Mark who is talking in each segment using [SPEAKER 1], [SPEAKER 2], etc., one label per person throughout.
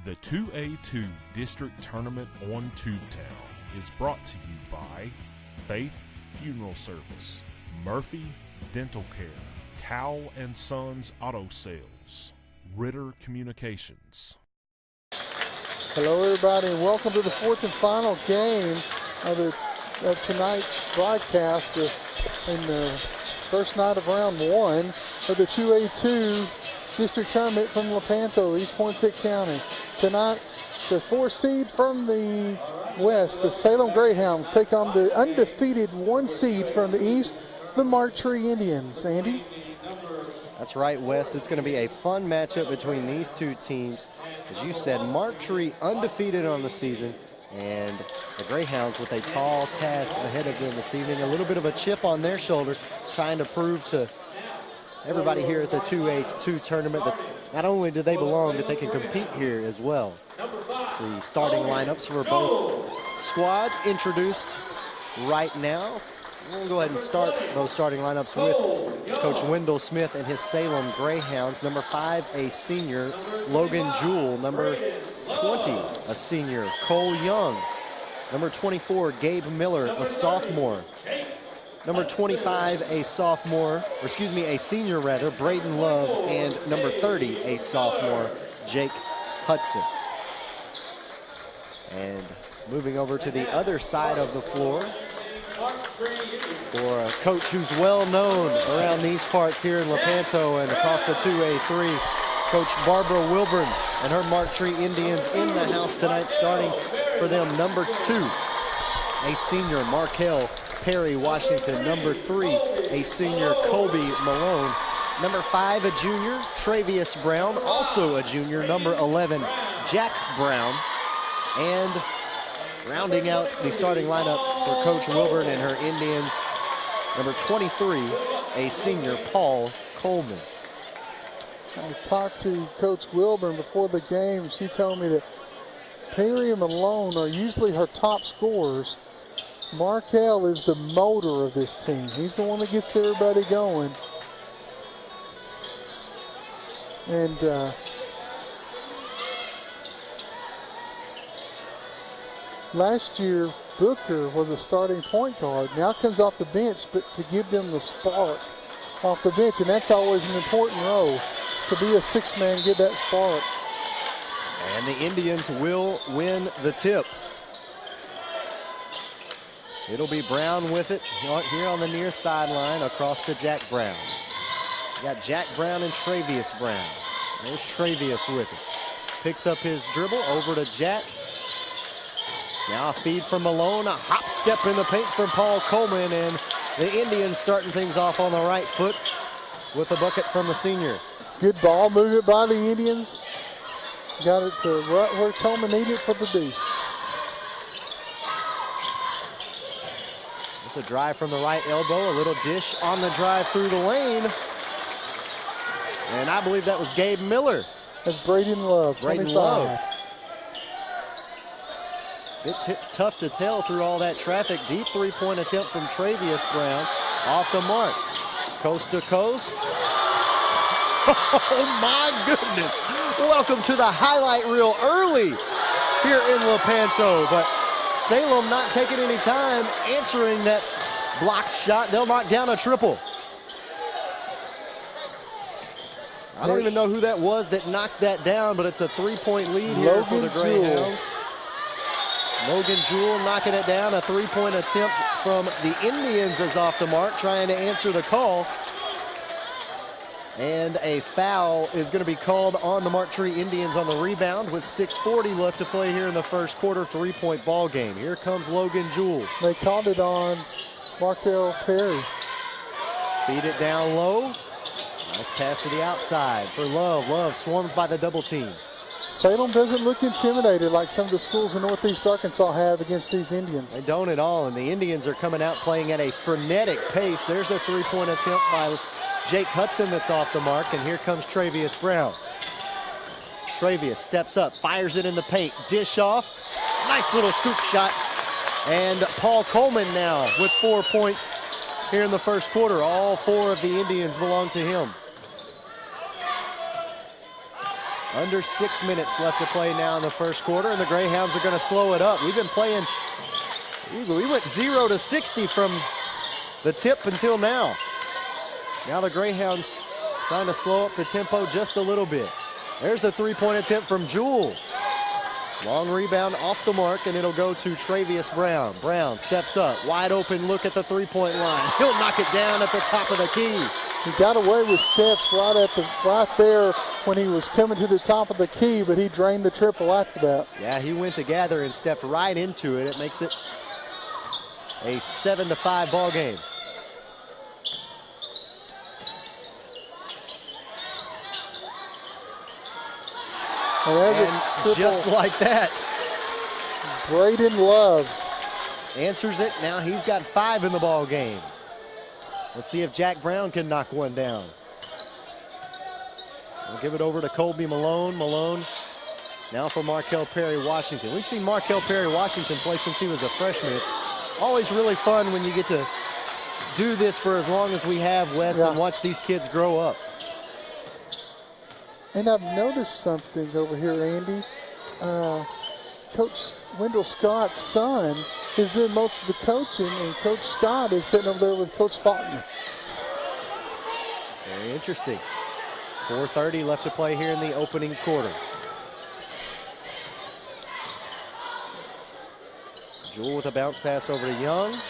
[SPEAKER 1] The 2A2 District Tournament on Tubetown is brought to you by Faith Funeral Service, Murphy Dental Care, Towel & Sons Auto Sales, Ritter Communications.
[SPEAKER 2] Hello everybody and welcome to the fourth and final game of tonight's broadcast in the first night of round one of the 2A2 District Tournament from Lepanto, East Poinsett County. Tonight, the 4 seed from the west, the Salem Greyhounds, take on the undefeated 1 seed from the east, the Mccreary Indians. Andy?
[SPEAKER 3] That's right, Wes. It's going to be a fun matchup between these two teams. As you said, Mccreary undefeated on the season, and the Greyhounds with a tall task ahead of them this evening. A little bit of a chip on their shoulder, trying to prove to everybody here at the 2A2 tournament that not only do they belong, but they can compete here as well. See starting lineups for both squads introduced right now. We'll go ahead and start those starting lineups with Coach Wendell Smith and his Salem Greyhounds. Number 5, a senior, Logan Jewell. Number 20, a senior, Cole Young. Number 24, Gabe Miller, a sophomore. Number 25, a senior, Braden Love. And number 30, a sophomore, Jake Hudson. And moving over to the other side of the floor, for a coach who's well known around these parts here in Lepanto and across the 2A3, Coach Barbara Wilburn and her Mccreary Indians in the house tonight, starting for them. Number 2, a senior, Markel Perry Washington. Number 3, a senior, Colby Malone. Number 5, a junior, Travius Brown, also a junior. Number 11, Jack Brown. And rounding out the starting lineup for Coach Wilburn and her Indians, number 23, a senior, Paul Coleman.
[SPEAKER 2] I talked to Coach Wilburn before the game. She told me that Perry and Malone are usually her top scorers. Markel is the motor of this team. He's the one that gets everybody going. And last year, Booker was a starting point guard. Now comes off the bench, but to give them the spark off the bench, and that's always an important role, to be a 6-man, give that spark.
[SPEAKER 3] And the Indians will win the tip. It'll be Brown with it here on the near sideline across to Jack Brown. You got Jack Brown and Travius Brown. There's Travius with it. Picks up his dribble over to Jack. Now a feed from Malone, a hop step in the paint from Paul Coleman, and the Indians starting things off on the right foot with a bucket from the senior.
[SPEAKER 2] Good ball movement by the Indians. Got it to right where Coleman needed it for the deuce.
[SPEAKER 3] It's a drive from the right elbow, a little dish on the drive through the lane. And I believe that was Gabe Miller.
[SPEAKER 2] That's Braden Love, 25.
[SPEAKER 3] Bit tough to tell through all that traffic. Deep three-point attempt from Travius Brown. Off the mark. Coast to coast. Oh my goodness. Welcome to the highlight reel early here in Lepanto. But Salem not taking any time answering that blocked shot. They'll knock down a triple. I don't even know who that was that knocked that down, but it's a 3-point lead here for the Greyhounds. Logan Jewell knocking it down. A 3-point attempt from the Indians is off the mark, trying to answer the call. And a foul is going to be called on the Mccreary Indians on the rebound with 6:40 left to play here in the first quarter. 3-point ball game. Here comes Logan Jewell.
[SPEAKER 2] They called it on Markel Perry.
[SPEAKER 3] Feed it down low. Nice pass to the outside for Love. Love swarmed by the double team.
[SPEAKER 2] Salem doesn't look intimidated like some of the schools in Northeast Arkansas have against these Indians.
[SPEAKER 3] They don't at all, and the Indians are coming out playing at a frenetic pace. There's a 3-point attempt by Jake Hudson that's off the mark, and here comes Travius Brown. Travius steps up, fires it in the paint, dish off. Nice little scoop shot. And Paul Coleman now with 4 points here in the first quarter. All 4 of the Indians belong to him. Under 6 minutes left to play now in the first quarter, and the Greyhounds are going to slow it up. We've been playing, we went 0 to 60 from the tip until now. Now the Greyhounds trying to slow up the tempo just a little bit. There's a three-point attempt from Jewell. Long rebound off the mark, and it'll go to Travius Brown. Brown steps up, wide open look at the three-point line. He'll knock it down at the top of the key.
[SPEAKER 2] He got away with steps right there when he was coming to the top of the key, but he drained the triple after that.
[SPEAKER 3] Yeah, he went to gather and stepped right into it. It makes it a 7-5 ball game. And just like that,
[SPEAKER 2] Braden Love
[SPEAKER 3] answers it. Now he's got 5 in the ball game. Let's see if Jack Brown can knock one down. We'll give it over to Colby Malone. Malone now for Markel Perry-Washington. We've seen Markel Perry-Washington play since he was a freshman. It's always really fun when you get to do this for as long as we have, Wes, and watch these kids grow up.
[SPEAKER 2] And I've noticed something over here, Andy. Coach Wendell Scott's son is doing most of the coaching, and Coach Scott is sitting over there with Coach Faulkner.
[SPEAKER 3] Very interesting. 4:30 left to play here in the opening quarter. Jewell with a bounce pass over to Young.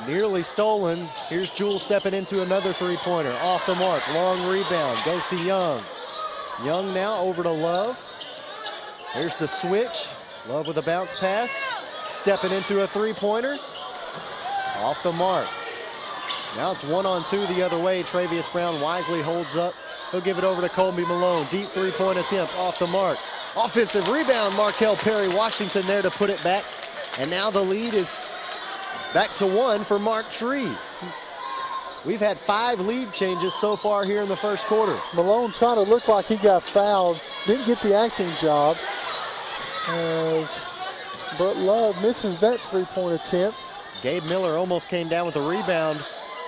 [SPEAKER 3] Nearly stolen. Here's Jewell stepping into another three-pointer. Off the mark. Long rebound. Goes to Young. Young now over to Love. Here's the switch. Love with a bounce pass. Stepping into a three-pointer. Off the mark. Now it's 1-on-2 the other way. Travius Brown wisely holds up. He'll give it over to Colby Malone. Deep three-point attempt off the mark. Offensive rebound. Markel Perry-Washington there to put it back. And now the lead is back to 1 for Mark Tree. We've had 5 lead changes so far here in the first quarter.
[SPEAKER 2] Malone trying to look like he got fouled. Didn't get the acting job. But Love misses that three-point attempt.
[SPEAKER 3] Gabe Miller almost came down with a rebound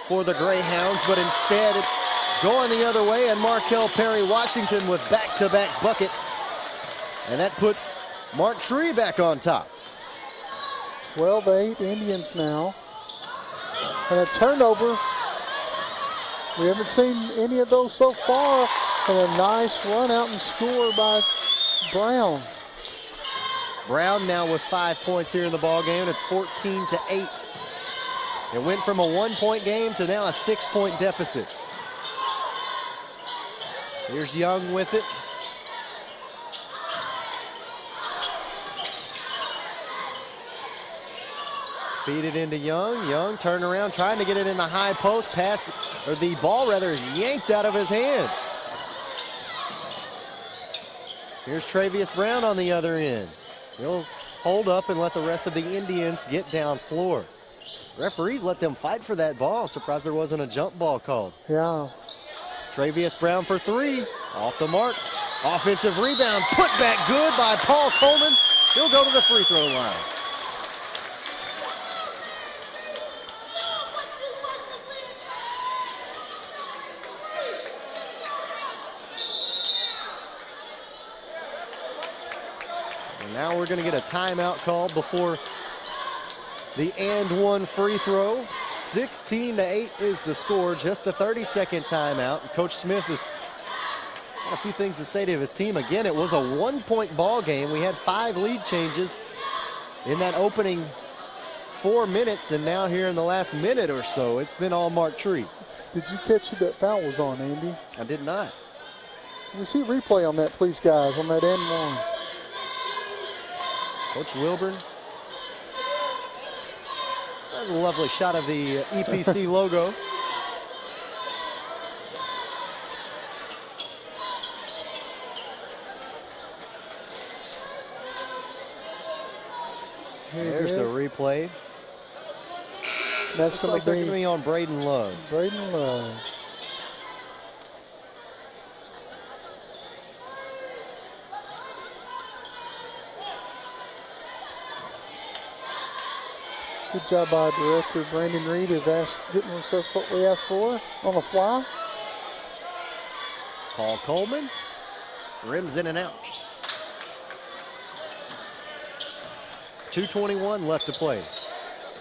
[SPEAKER 3] for the Greyhounds, but instead it's going the other way, and Markel Perry-Washington with back-to-back buckets. And that puts Mark Tree back on top.
[SPEAKER 2] 12-8 Indians now. And a turnover. We haven't seen any of those so far. And a nice run out and score by Brown.
[SPEAKER 3] Brown now with 5 points here in the ball game. It's 14-8. It went from a 1-point game to now a 6-point deficit. Here's Young with it. Feed it into Young. Young turn around, trying to get it in the high post. Pass, or the ball rather, is yanked out of his hands. Here's Travius Brown on the other end. He'll hold up and let the rest of the Indians get down floor. Referees let them fight for that ball. Surprised there wasn't a jump ball called.
[SPEAKER 2] Yeah.
[SPEAKER 3] Travius Brown for 3. Off the mark. Offensive rebound. Put back good by Paul Coleman. He'll go to the free throw line. Now we're going to get a timeout called before the and one free throw. 16-8 is the score. Just a 30-second timeout. Coach Smith has got a few things to say to his team. Again, it was a 1-point ball game. We had 5 lead changes in that opening 4 minutes, and now here in the last minute or so, it's been all Mark Tree.
[SPEAKER 2] Did you catch who that foul was on, Andy?
[SPEAKER 3] I did not.
[SPEAKER 2] Can we see a replay on that, please, guys, on that and one?
[SPEAKER 3] Coach Wilburn. A lovely shot of the EPC logo. There's the replay.
[SPEAKER 2] That's
[SPEAKER 3] like they're going to be on Braden Love.
[SPEAKER 2] Braden Love. Good job by Director Brandon Reed of getting us what we asked for on the fly.
[SPEAKER 3] Paul Coleman rims in and out. 2:21 left to play.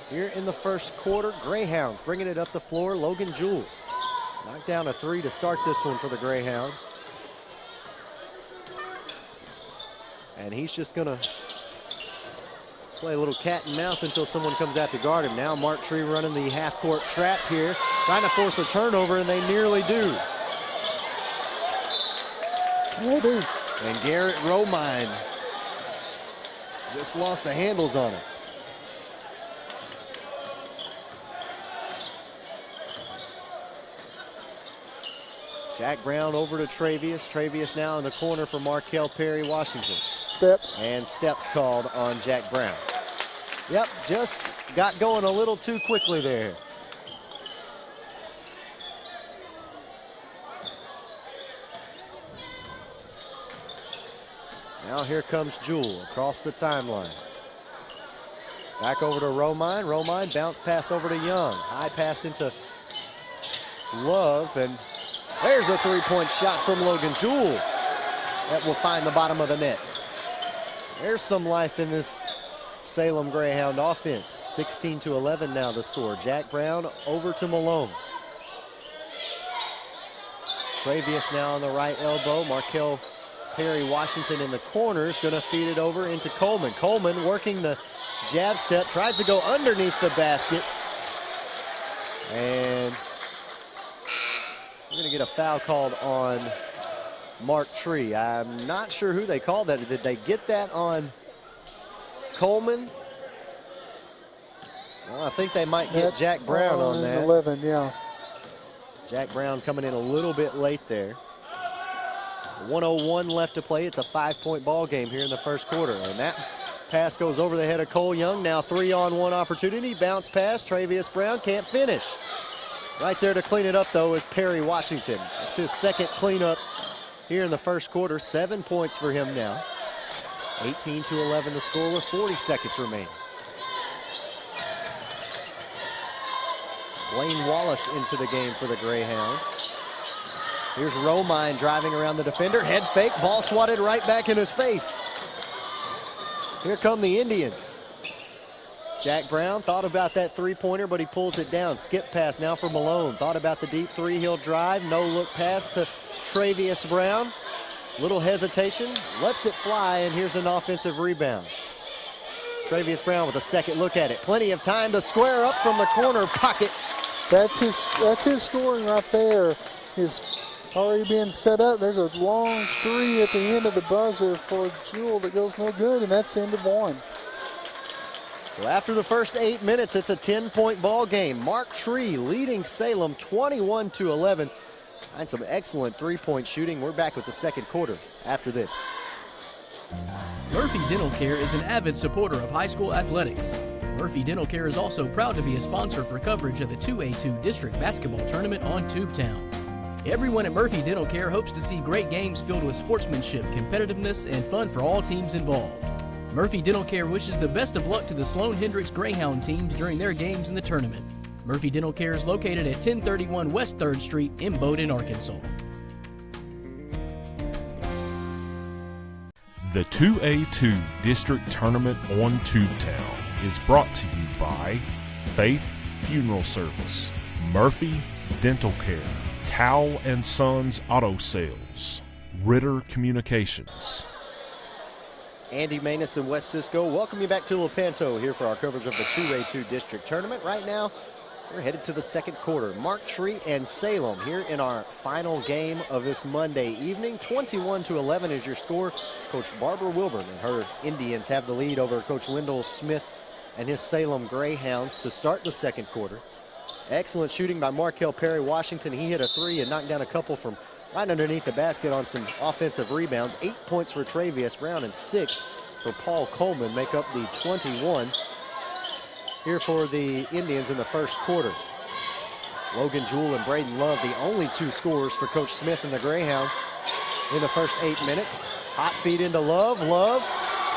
[SPEAKER 3] Here in the first quarter, Greyhounds bringing it up the floor. Logan Jewell knocked down a three to start this one for the Greyhounds. And he's just going to play a little cat and mouse until someone comes out to guard him. Now Mccreary running the half-court trap here, trying to force a turnover, and they nearly do.
[SPEAKER 2] They do.
[SPEAKER 3] And Garrett Romine just lost the handles on it. Jack Brown over to Travius. Travius now in the corner for Markel Perry Washington.
[SPEAKER 2] Steps.
[SPEAKER 3] And steps called on Jack Brown. Yep, just got going a little too quickly there. Now here comes Jewell across the timeline. Back over to Romine. Romine bounce pass over to Young. High pass into Love, and there's a three-point shot from Logan Jewell that will find the bottom of the net. There's some life in this Salem Greyhound offense. 16-11 now the score. Jack Brown over to Malone. Travius now on the right elbow. Markel Perry Washington in the corner is going to feed it over into Coleman. Coleman working the jab step, tries to go underneath the basket. And we're going to get a foul called on Mccreary. I'm not sure who they called that. Did they get that on Coleman? Well, I think they might get Jack Brown on that.
[SPEAKER 2] 11, yeah.
[SPEAKER 3] Jack Brown coming in a little bit late there. 1:01 left to play. It's a 5-point ball game here in the first quarter. And that pass goes over the head of Cole Young. Now 3-on-1 opportunity. Bounce pass. Travius Brown can't finish. Right there to clean it up, though, is Perry Washington. It's his second cleanup here in the first quarter. 7 points for him now. 18-11 the score with 40 seconds remaining. Blaine Wallace into the game for the Greyhounds. Here's Romine driving around the defender. Head fake, ball swatted right back in his face. Here come the Indians. Jack Brown thought about that three-pointer, but he pulls it down. Skip pass now for Malone. Thought about the deep three. He'll drive. No look pass to Travius Brown. Little hesitation. Lets it fly, and here's an offensive rebound. Travius Brown with a second look at it. Plenty of time to square up from the corner pocket.
[SPEAKER 2] That's his scoring right there. His already being set up. There's a long three at the end of the buzzer for Jewell that goes no good, and that's the end of one.
[SPEAKER 3] So after the first 8 minutes, it's a 10-point ball game. Mccreary leading Salem 21-11. And some excellent three-point shooting. We're back with the second quarter after this.
[SPEAKER 4] Murphy Dental Care is an avid supporter of high school athletics. Murphy Dental Care is also proud to be a sponsor for coverage of the 2A2 District Basketball Tournament on Tubetown. Everyone at Murphy Dental Care hopes to see great games filled with sportsmanship, competitiveness, and fun for all teams involved. Murphy Dental Care wishes the best of luck to the Sloan Hendricks Greyhound teams during their games in the tournament. Murphy Dental Care is located at 1031 West 3rd Street in Bowdoin, Arkansas.
[SPEAKER 1] The 2A2 District Tournament on Tubetown is brought to you by Faith Funeral Service, Murphy Dental Care, Towle & Sons Auto Sales, Ritter Communications.
[SPEAKER 3] Andy Maness and Wes Cisco welcome you back to Lepanto here for our coverage of the 2A2 District Tournament. Right now, we're headed to the second quarter. Mccreary and Salem here in our final game of this Monday evening. 21-11 is your score. Coach Barbara Wilburn and her Indians have the lead over Coach Wendell Smith and his Salem Greyhounds to start the second quarter. Excellent shooting by Markel Perry Washington. He hit a three and knocked down a couple from right underneath the basket on some offensive rebounds. 8 points for Travius Brown and 6 for Paul Coleman make up the 21 here for the Indians in the first quarter. Logan Jewell and Braden Love, the only two scorers for Coach Smith and the Greyhounds in the first 8 minutes. Hot feed into Love. Love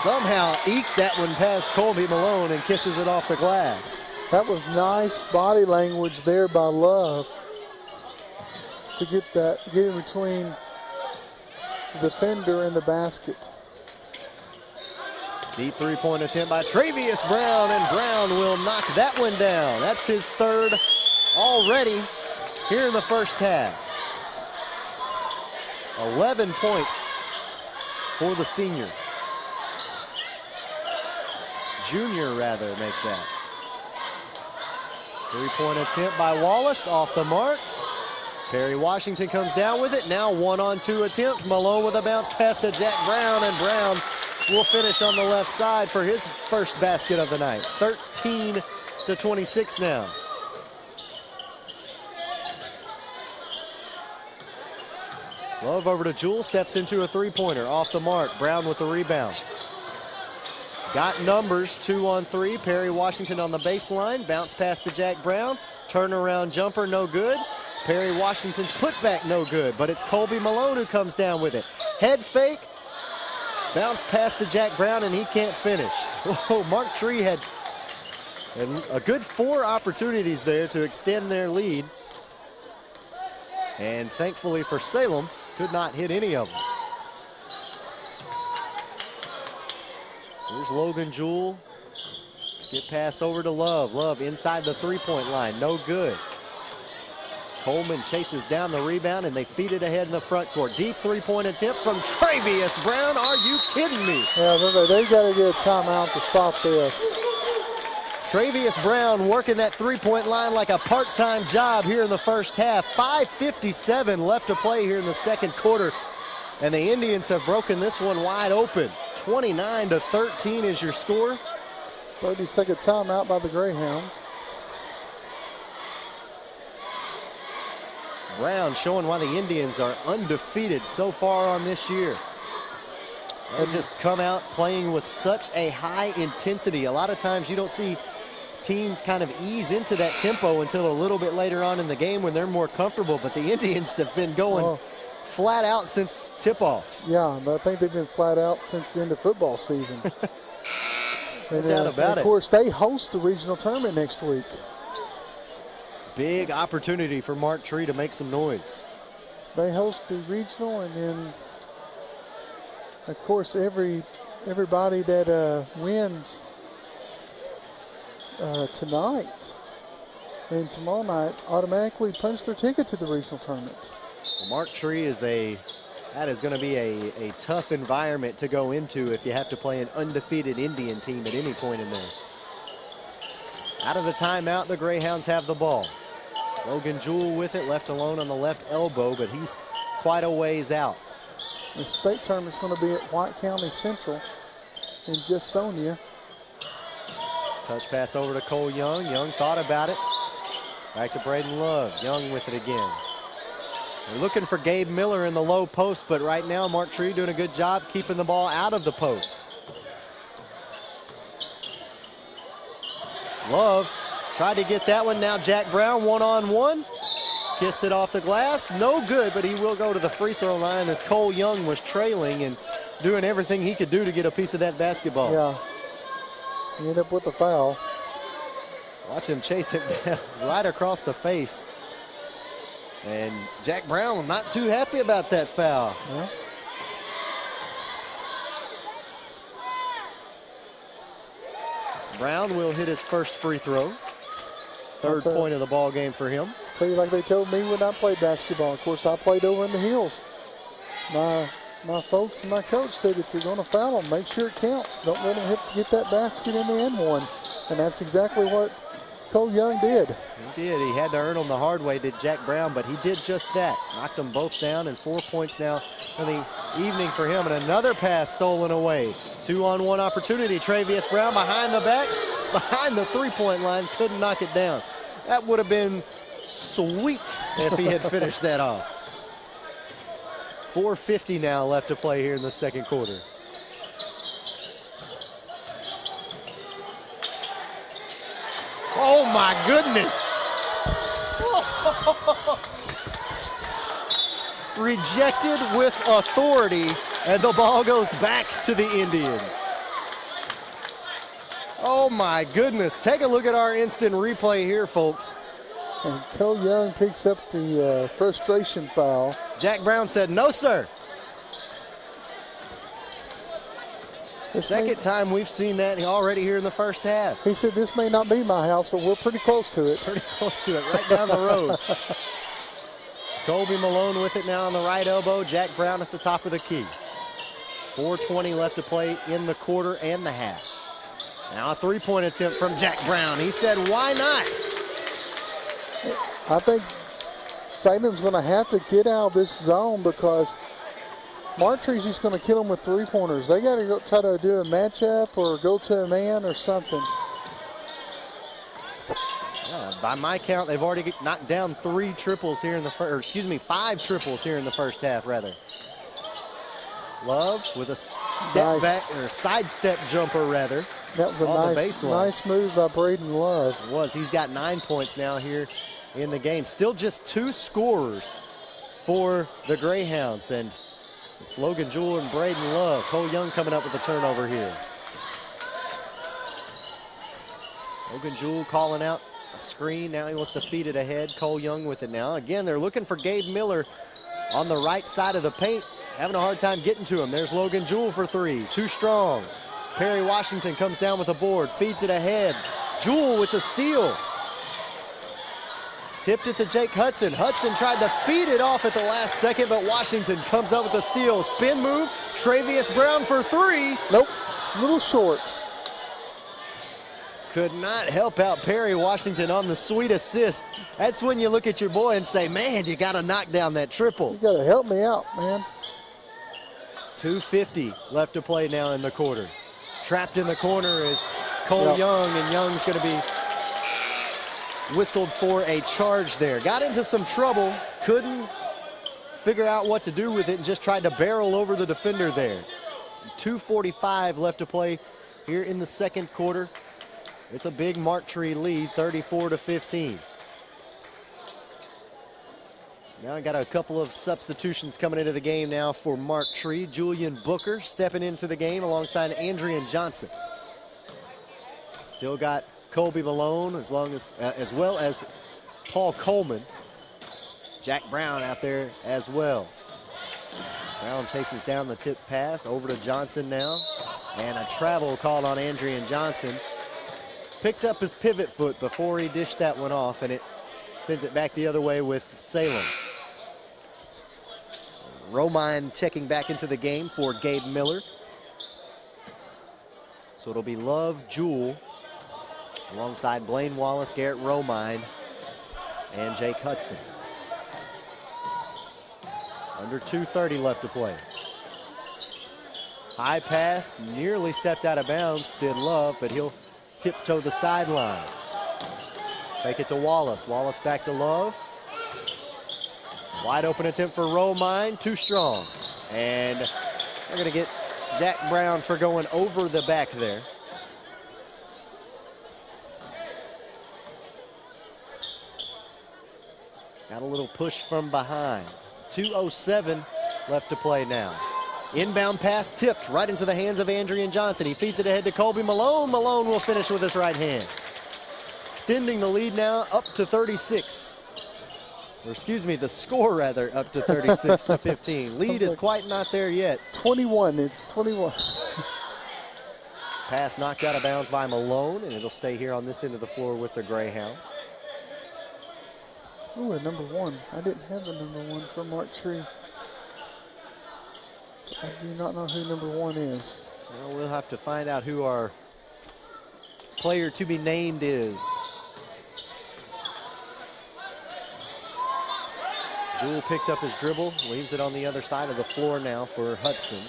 [SPEAKER 3] somehow eked that one past Colby Malone and kisses it off the glass.
[SPEAKER 2] That was nice body language there by Love to get in between the defender in the basket.
[SPEAKER 3] Deep three-point attempt by Travius Brown, and Brown will knock that one down. That's his third already here in the first half. 11 points for the senior. Junior, rather, make that. Three-point attempt by Wallace, off the mark. Perry Washington comes down with it. Now 1-on-2 attempt. Malone with a bounce pass to Jack Brown, and Brown will finish on the left side for his first basket of the night. 13-26 now. Love over to Jewell, steps into a three-pointer, off the mark. Brown with the rebound. Got numbers, 2-on-3. Perry Washington on the baseline. Bounce pass to Jack Brown. Turnaround jumper, no good. Perry Washington's putback, no good. But it's Colby Malone who comes down with it. Head fake. Bounce pass to Jack Brown, and he can't finish. Whoa, Mark Tree had a good 4 opportunities there to extend their lead. And thankfully for Salem, could not hit any of them. Here's Logan Jewell. Skip pass over to Love. Love inside the three-point line, no good. Coleman chases down the rebound, and they feed it ahead in the front court. Deep three-point attempt from Travius Brown. Are you kidding me?
[SPEAKER 2] Yeah, they got to get a timeout to stop this.
[SPEAKER 3] Travius Brown working that three-point line like a part-time job here in the first half. 5:57 left to play here in the second quarter, and the Indians have broken this one wide open. 29-13 is your score.
[SPEAKER 2] 30-second timeout by the Greyhounds.
[SPEAKER 3] Brown showing why the Indians are undefeated so far on this year. They just come out playing with such a high intensity. A lot of times you don't see teams kind of ease into that tempo until a little bit later on in the game when they're more comfortable, but the Indians have been going flat out since tip-off.
[SPEAKER 2] Yeah, but I think they've been flat out since the end of football season.
[SPEAKER 3] No doubt about it.
[SPEAKER 2] Of course, they host the regional tournament next week.
[SPEAKER 3] Big opportunity for Mark Tree to make some noise.
[SPEAKER 2] They host the regional, and then, of course, everybody that wins tonight and tomorrow night automatically punch their ticket to the regional tournament.
[SPEAKER 3] Well, Mark Tree that is going to be a tough environment to go into if you have to play an undefeated Indian team at any point in there. Out of the timeout, the Greyhounds have the ball. Logan Jewell with it, left alone on the left elbow, but he's quite a ways out.
[SPEAKER 2] The state tournament's going to be at White County Central in Jeffersonia.
[SPEAKER 3] Touch pass over to Cole Young. Young thought about it. Back to Braden Love. Young with it again. They're looking for Gabe Miller in the low post, but right now Mark Tree doing a good job keeping the ball out of the post. Love tried to get that one. Now Jack Brown 1-on-1. Kiss it off the glass. No good, but he will go to the free throw line as Cole Young was trailing and doing everything he could do to get a piece of that basketball.
[SPEAKER 2] Yeah. He ended up with a foul.
[SPEAKER 3] Watch him chase it down right across the face. And Jack Brown not too happy about that foul.
[SPEAKER 2] Yeah.
[SPEAKER 3] Brown will hit his first free throw. Third point of the ball game for him.
[SPEAKER 2] Tell you, like they told me when I played basketball. Of course, I played over in the hills. My folks and my coach said, if you're going to foul them, make sure it counts. Don't let them get that basket in the end one. And that's exactly what Cole Young did.
[SPEAKER 3] He did. He had to earn them the hard way, did Jack Brown, but he did just that. Knocked them both down, and 4 points now for the evening for him. And another pass stolen away. 2-on-1 opportunity. Travius Brown behind the backs, behind the three-point line, couldn't knock it down. That would have been sweet if he had finished that off. 4:50 now left to play here in the second quarter. Oh my goodness. Rejected with authority, and the ball goes back to the Indians. Oh my goodness. Take a look at our instant replay here, folks.
[SPEAKER 2] And Cole Young picks up the frustration foul.
[SPEAKER 3] Jack Brown said, no, sir. Second time we've seen that already here in the first half.
[SPEAKER 2] He said, this may not be my house, but we're pretty close to it.
[SPEAKER 3] Pretty close to it, right down the road. Colby Malone with it now on the right elbow. Jack Brown at the top of the key. 4:20 left to play in the quarter and the half. Now a three-point attempt from Jack Brown. He said, why not?
[SPEAKER 2] I think Salem's going to have to get out of this zone because Martree's just going to kill them with three-pointers. They got to go try to do a matchup or go to a man or something.
[SPEAKER 3] Yeah, by my count, they've already knocked down 5 triples here in the first half, rather. Love with a step back, or sidestep jumper, rather.
[SPEAKER 2] That was a nice move by Braden Love.
[SPEAKER 3] It was. He's got 9 points now here in the game. Still just 2 scorers for the Greyhounds, and it's Logan Jewell and Braden Love. Cole Young coming up with a turnover here. Logan Jewell calling out a screen. Now he wants to feed it ahead. Cole Young with it now. Again, they're looking for Gabe Miller on the right side of the paint. Having a hard time getting to him. There's Logan Jewell for 3. Too strong. Perry Washington comes down with a board. Feeds it ahead. Jewell with the steal. Tipped it to Jake Hudson. Hudson tried to feed it off at the last second, but Washington comes up with the steal. Spin move. Travius Brown for 3.
[SPEAKER 2] Nope. A little short.
[SPEAKER 3] Could not help out Perry Washington on the sweet assist. That's when you look at your boy and say, man, you got to knock down that triple.
[SPEAKER 2] You got to help me out, man.
[SPEAKER 3] 2:50 left to play now in the quarter. Trapped in the corner is Cole Young, and Young's going to be whistled for a charge there. Got into some trouble, couldn't figure out what to do with it, and just tried to barrel over the defender there. 2:45 left to play here in the second quarter. It's a big Marktree lead, 34-15. Now I got a couple of substitutions coming into the game now for Marktree. Julian Booker stepping into the game alongside Andrian Johnson. Still got Colby Malone as well as Paul Coleman. Jack Brown out there as well. Brown chases down the tip pass over to Johnson now. And a travel called on Andrian Johnson. Picked up his pivot foot before he dished that one off, and it sends it back the other way with Salem. Romine checking back into the game for Gabe Miller. So it'll be Love, Jewell, alongside Blaine Wallace, Garrett Romine, and Jake Hudson. Under 2:30 left to play. High pass, nearly stepped out of bounds, did Love, but he'll tiptoe the sideline. Take it to Wallace. Wallace back to Love. Wide open attempt for Romine, too strong. And they're going to get Jack Brown for going over the back there. Got a little push from behind. 2:07 left to play now. Inbound pass tipped right into the hands of Andrian Johnson. He feeds it ahead to Colby Malone. Malone will finish with his right hand. Extending the lead now up to 36. Or excuse me, the score rather, up to 36-15. Lead is quite not there yet.
[SPEAKER 2] 21, it's 21.
[SPEAKER 3] Pass knocked out of bounds by Malone, and it'll stay here on this end of the floor with the Greyhounds.
[SPEAKER 2] Ooh, a number 1. I didn't have a number 1 for Marktree. I do not know who number 1 is.
[SPEAKER 3] Well, we'll have to find out who our player to be named is. Jewell picked up his dribble, leaves it on the other side of the floor now for Hudson.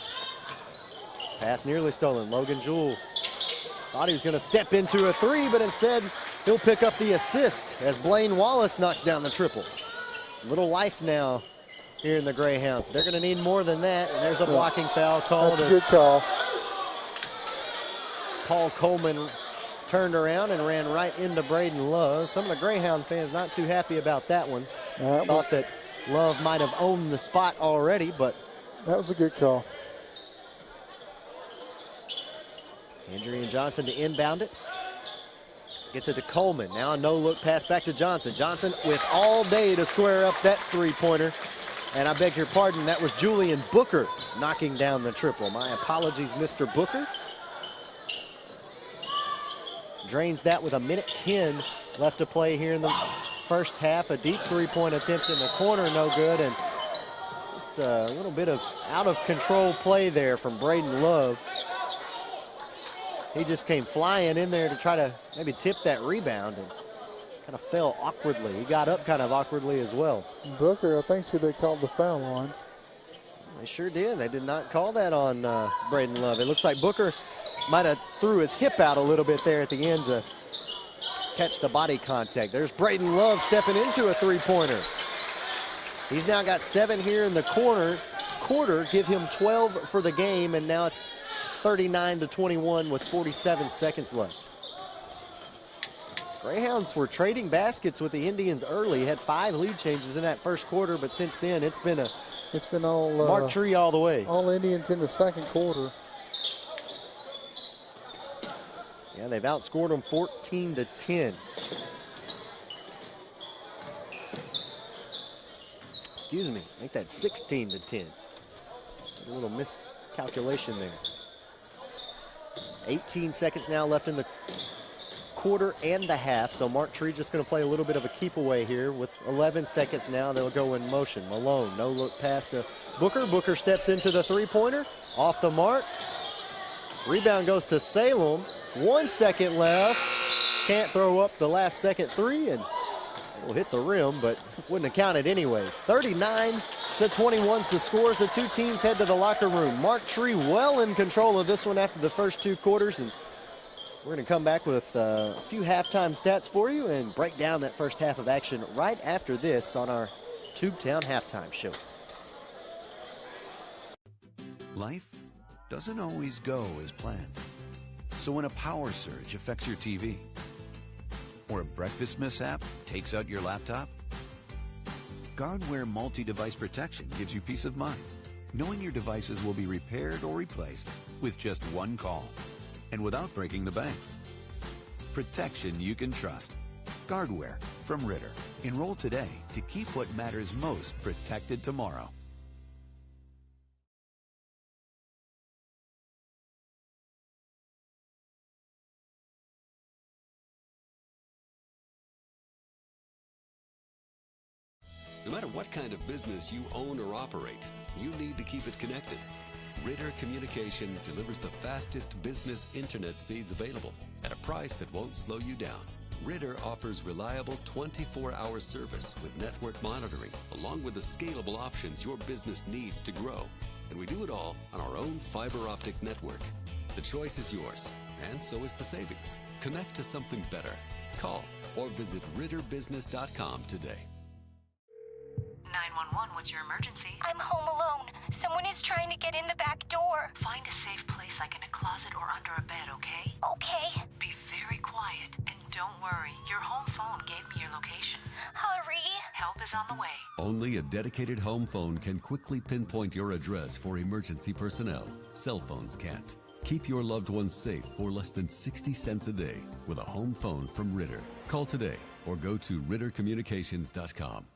[SPEAKER 3] Pass nearly stolen. Logan Jewell thought he was going to step into a 3, but instead he'll pick up the assist as Blaine Wallace knocks down the triple. Little life now here in the Greyhounds. They're going to need more than that, and there's a blocking foul called.
[SPEAKER 2] That's a good call.
[SPEAKER 3] Paul Coleman turned around and ran right into Braden Love. Some of the Greyhound fans not too happy about that one. Thought that Love might have owned the spot already, but
[SPEAKER 2] that was a good call.
[SPEAKER 3] Andrian Johnson to inbound it. Gets it to Coleman. Now a no-look pass back to Johnson. Johnson with all day to square up that three-pointer. And I beg your pardon, that was Julian Booker knocking down the triple. My apologies, Mr. Booker. drains that with 1:10 left to play here in the first half. A deep three-point attempt in the corner, no good, and just a little bit of out-of-control play there from Braden Love. He just came flying in there to try to maybe tip that rebound and kind of fell awkwardly. He got up kind of awkwardly as well.
[SPEAKER 2] Booker, I think, who they called the foul on.
[SPEAKER 3] They sure did. They did not call that on Braden Love. It looks like Booker might have threw his hip out a little bit there at the end to catch the body contact. There's Braden Love stepping into a three-pointer. He's now got 7 here in the quarter, give him 12 for the game, and now it's 39-21 with 47 seconds left. Greyhounds were trading baskets with the Indians early, had 5 lead changes in that first quarter, but since then it's been all Mark Tree all the way.
[SPEAKER 2] All Indians in the second quarter.
[SPEAKER 3] Yeah, they've outscored them 14-10. Excuse me, I think that's 16-10. A little miscalculation there. 18 seconds now left in the quarter and the half, so Mark Tree just going to play a little bit of a keep away here. With 11 seconds now, they'll go in motion. Malone, no look pass to Booker. Booker steps into the three-pointer, off the mark. Rebound goes to Salem. 1 second left. Can't throw up the last second three, and it'll hit the rim, but wouldn't have counted anyway. 39-21's the scores. The two teams head to the locker room. Mark Tree well in control of this one after the first 2 quarters, and we're going to come back with a few halftime stats for you and break down that first half of action right after this on our Tubetown halftime show.
[SPEAKER 5] Life doesn't always go as planned. So when a power surge affects your TV, or a breakfast mishap takes out your laptop, Guardware multi-device protection gives you peace of mind, knowing your devices will be repaired or replaced with just one call and without breaking the bank. Protection you can trust. Guardware from Ritter. Enroll today to keep what matters most protected tomorrow.
[SPEAKER 6] No matter what kind of business you own or operate, you need to keep it connected. Ritter Communications delivers the fastest business internet speeds available at a price that won't slow you down. Ritter offers reliable 24-hour service with network monitoring, along with the scalable options your business needs to grow. And we do it all on our own fiber optic network. The choice is yours, and so is the savings. Connect to something better. Call or visit ritterbusiness.com today.
[SPEAKER 7] 911, what's your emergency?
[SPEAKER 8] I'm home alone. Someone is trying to get in the back door.
[SPEAKER 7] Find a safe place like in a closet or under a bed, okay?
[SPEAKER 8] Okay.
[SPEAKER 7] Be very quiet and don't worry. Your home phone gave me your location.
[SPEAKER 8] Hurry.
[SPEAKER 7] Help is on the way.
[SPEAKER 6] Only a dedicated home phone can quickly pinpoint your address for emergency personnel. Cell phones can't. Keep your loved ones safe for less than 60 cents a day with a home phone from Ritter. Call today or go to rittercommunications.com.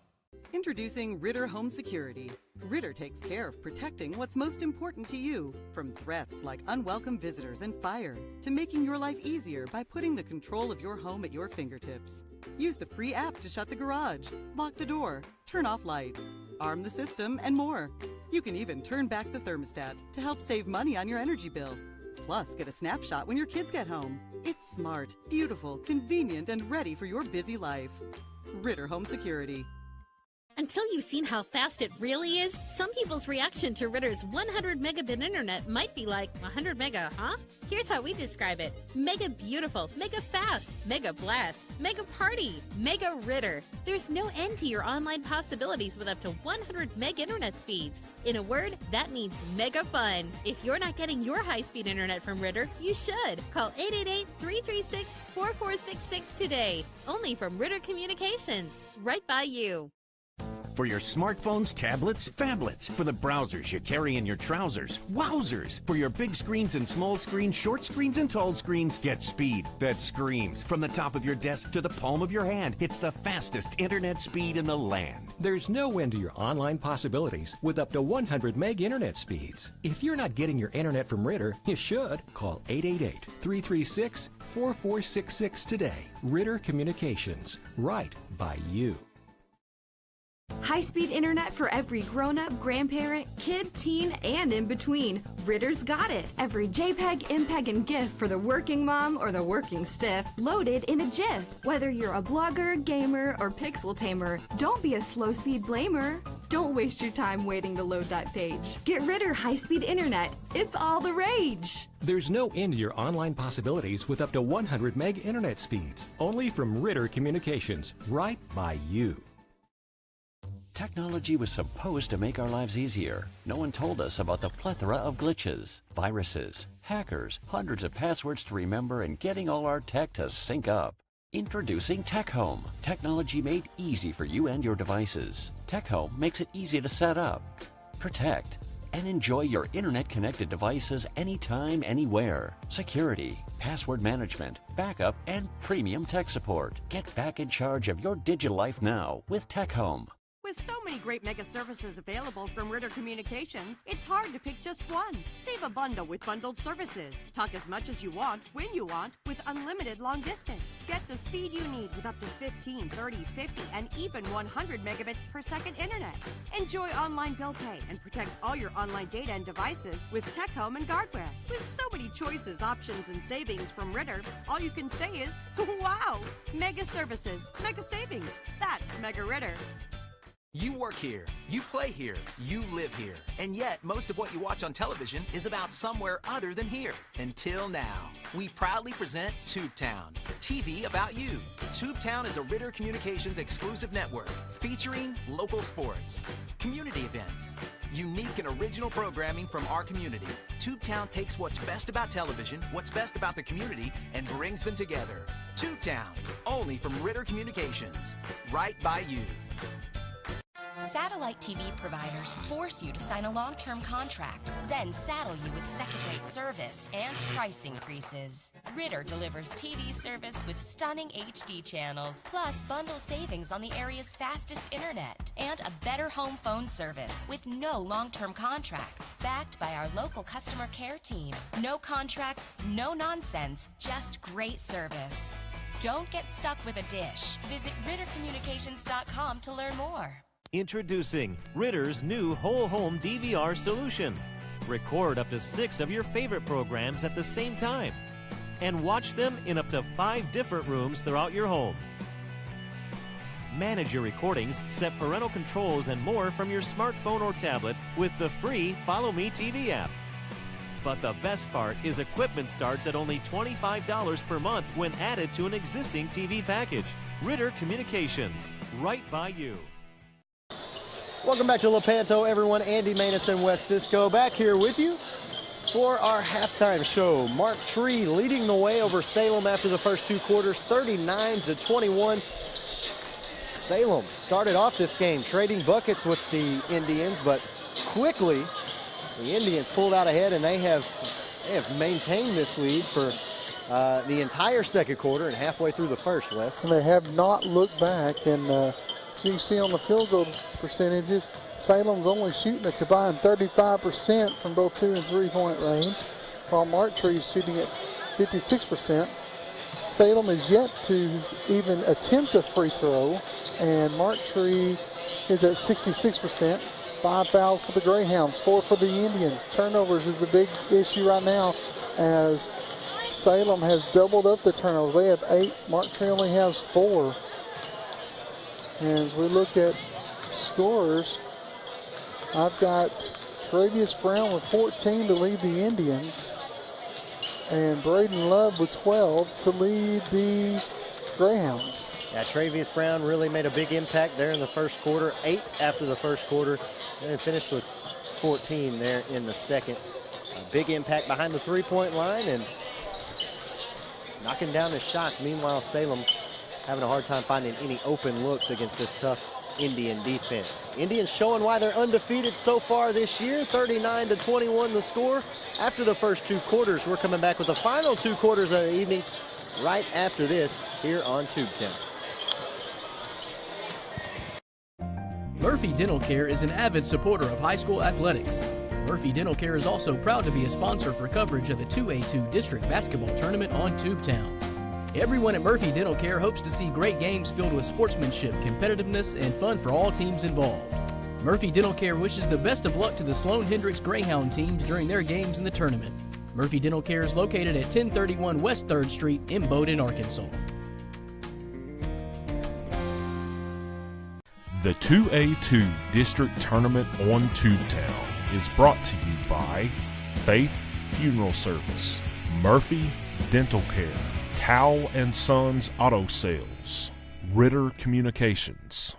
[SPEAKER 9] Introducing Ritter Home Security. Ritter takes care of protecting what's most important to you, from threats like unwelcome visitors and fire, to making your life easier by putting the control of your home at your fingertips. Use the free app to shut the garage, lock the door, turn off lights, arm the system, and more. You can even turn back the thermostat to help save money on your energy bill. Plus, get a snapshot when your kids get home. It's smart, beautiful, convenient, and ready for your busy life. Ritter Home Security.
[SPEAKER 10] Until you've seen how fast it really is, some people's reaction to Ritter's 100 megabit internet might be like, 100 mega, huh? Here's how we describe it. Mega beautiful, mega fast, mega blast, mega party, mega Ritter. There's no end to your online possibilities with up to 100 meg internet speeds. In a word, that means mega fun. If you're not getting your high-speed internet from Ritter, you should. Call 888-336-4466 today. Only from Ritter Communications, right by you.
[SPEAKER 11] For your smartphones, tablets, phablets. For the browsers you carry in your trousers. Wowzers! For your big screens and small screens, short screens and tall screens, get speed that screams. From the top of your desk to the palm of your hand, it's the fastest internet speed in the land.
[SPEAKER 12] There's no end to your online possibilities with up to 100 meg internet speeds. If you're not getting your internet from Ritter, you should. Call 888-336-4466 today. Ritter Communications. Right by you.
[SPEAKER 13] High-speed internet for every grown-up, grandparent, kid, teen, and in between. Ritter's got it. Every JPEG, MPEG, and GIF for the working mom or the working stiff, loaded in a GIF. Whether you're a blogger, gamer, or pixel tamer, don't be a slow-speed blamer. Don't waste your time waiting to load that page. Get Ritter high-speed internet. It's all the rage.
[SPEAKER 12] There's no end to your online possibilities with up to 100 meg internet speeds. Only from Ritter Communications. Right by you.
[SPEAKER 14] Technology was supposed to make our lives easier. No one told us about the plethora of glitches, viruses, hackers, hundreds of passwords to remember, and getting all our tech to sync up. Introducing Tech Home. Technology made easy for you and your devices. Tech Home makes it easy to set up, protect, and enjoy your internet-connected devices anytime, anywhere. Security, password management, backup, and premium tech support. Get back in charge of your digital life now with Tech Home.
[SPEAKER 15] With so many great mega services available from Ritter Communications, it's hard to pick just one. Save a bundle with bundled services. Talk as much as you want, when you want, with unlimited long distance. Get the speed you need with up to 15, 30, 50, and even 100 megabits per second internet. Enjoy online bill pay and protect all your online data and devices with Tech Home and Guardware. With so many choices, options, and savings from Ritter, all you can say is, wow! Mega services, mega savings. That's Mega Ritter.
[SPEAKER 16] You work here, you play here, you live here, and yet most of what you watch on television is about somewhere other than here. Until now, we proudly present Tubetown, TV about you. Tubetown is a Ritter Communications exclusive network featuring local sports, community events, unique and original programming from our community. Tubetown takes what's best about television, what's best about the community, and brings them together. Tubetown, only from Ritter Communications, right by you.
[SPEAKER 17] Satellite TV providers force you to sign a long-term contract, then saddle you with second-rate service and price increases. Ritter delivers TV service with stunning HD channels, plus bundle savings on the area's fastest internet, and a better home phone service with no long-term contracts, backed by our local customer care team. No contracts, no nonsense, just great service. Don't get stuck with a dish. Visit RitterCommunications.com to learn more.
[SPEAKER 18] Introducing Ritter's new whole home DVR solution. Record up to 6 of your favorite programs at the same time and watch them in up to 5 different rooms throughout your home. Manage your recordings, set parental controls, and more from your smartphone or tablet with the free Follow Me TV app. But the best part is equipment starts at only $25 per month when added to an existing TV package. Ritter Communications, right by you.
[SPEAKER 3] Welcome back to Lepanto, everyone. Andy Maness and Wes Cisco back here with you for our halftime show. Mark Tree leading the way over Salem after the first 2 quarters, 39-21. Salem started off this game trading buckets with the Indians, but quickly the Indians pulled out ahead, and they have maintained this lead for the entire second quarter and halfway through the first, Wes.
[SPEAKER 2] And they have not looked back, and you can see on the field goal percentages, Salem's only shooting a combined 35% from both 2 and 3 point range, while Mark Tree is shooting at 56%. Salem is yet to even attempt a free throw, and Mark Tree is at 66%. 5 fouls for the Greyhounds, 4 for the Indians. Turnovers is the big issue right now, as Salem has doubled up the turnovers. They have 8, Mark Tree only has 4. And as we look at scorers, I've got Travius Brown with 14 to lead the Indians, and Braden Love with 12 to lead the Greyhounds.
[SPEAKER 3] Yeah, Travius Brown really made a big impact there in the first quarter. 8 after the first quarter, and finished with 14 there in the second. A big impact behind the three-point line and knocking down his shots. Meanwhile, Salem having a hard time finding any open looks against this tough Indian defense. Indians showing why they're undefeated so far this year. 39-21 the score after the first 2 quarters. We're coming back with the final 2 quarters of the evening right after this here on Tubetown.
[SPEAKER 4] Murphy Dental Care is an avid supporter of high school athletics. Murphy Dental Care is also proud to be a sponsor for coverage of the 2A2 District Basketball Tournament on Tubetown. Everyone at Murphy Dental Care hopes to see great games filled with sportsmanship, competitiveness, and fun for all teams involved. Murphy Dental Care wishes the best of luck to the Sloan Hendricks Greyhound teams during their games in the tournament. Murphy Dental Care is located at 1031 West 3rd Street in Bowdoin, Arkansas.
[SPEAKER 1] The 2A2 District Tournament on Tubetown is brought to you by Faith Funeral Service, Murphy Dental Care, Towle & Sons Auto Sales, Ritter Communications.